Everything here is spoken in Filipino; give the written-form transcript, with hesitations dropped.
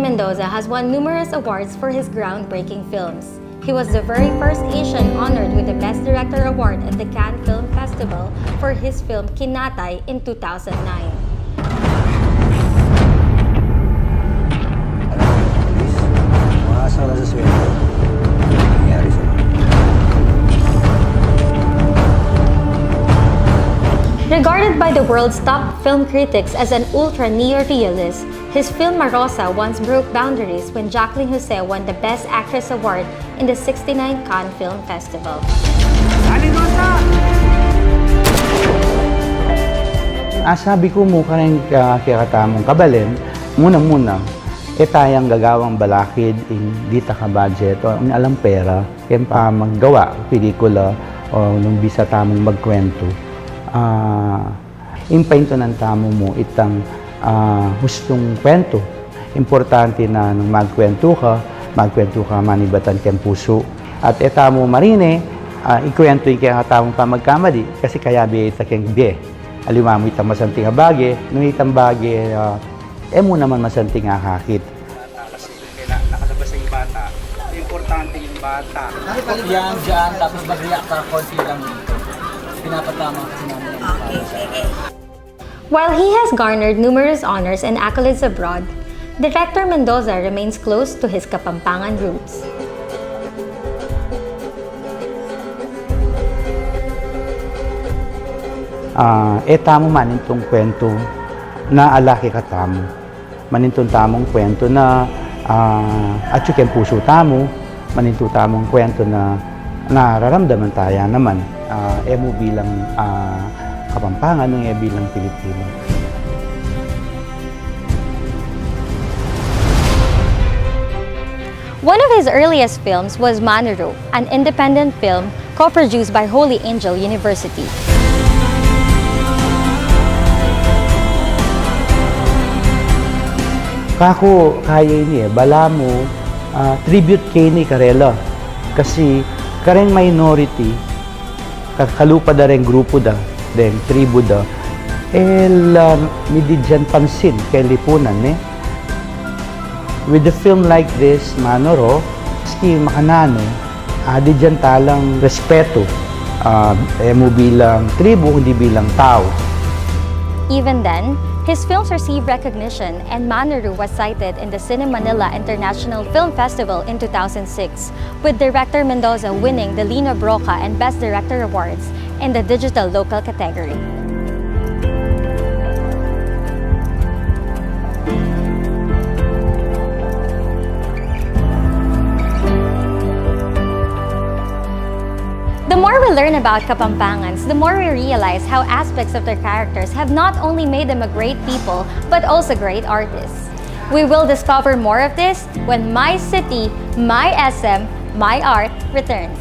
Mendoza has won numerous awards for his groundbreaking films. He was the very first Asian honored with the Best Director Award at the Cannes Film Festival for his film Kinatay in 2009. Regarded by the world's top film critics as an ultra-neo-realist, his film Marosa once broke boundaries when Jacqueline Jose won the Best Actress Award in the 69th Cannes Film Festival. Sabi ko mo ka rin kakatamong kabalin, muna-muna, tayang gagawang balakid, hindi ka budget, o alam pera, kaya pa maggawa, pelikula, o nung bisa tamong magkwento. Impainto ng tamo mo itang hustong kwento. Importante na nung magkwento ka manibatan kang puso. At etamo marine, ikwento yung kaya tamong pamagkamali, kasi kaya biya ita kang biya. Alimamo itang masanting abage, nung itang bage, mo naman masanting akakit. Kasi nakalabas yung bata, importante yung bata. Yan dyan, tapos mag-react ka konti lang dito. Pinapatama kasi namin. Okay. While he has garnered numerous honors and accolades abroad, Director Mendoza remains close to his Kapampangan roots. Tamo manintong kwento na alaki ka tamo. Manintong tamong kwento na at yung puso tamo, manintong tamong kwento na nararamdaman tayo naman. Mo bilang Kapampangan, ng bilang Pilipino. One of his earliest films was Manuro, an independent film co-produced by Holy Angel University. Kako kaya niya, bala mo, tribute kay ni Karela. Kasi karen minority, kalupa da rin grupo da, den tribu da, midi dyan pansin kay lipunan, With a film like this, Manuro, ski makanano, di dyan talang respeto, mo bilang tribu, hindi bilang tao. Even then, his films received recognition, and Manuro was cited in the Cine Manila International Film Festival in 2006, with Director Mendoza winning the Lino Broca and Best Director Awards in the Digital Local category. The more we learn about Kapampangans, the more we realize how aspects of their characters have not only made them a great people, but also great artists. We will discover more of this when My City, My SM, My Art returns.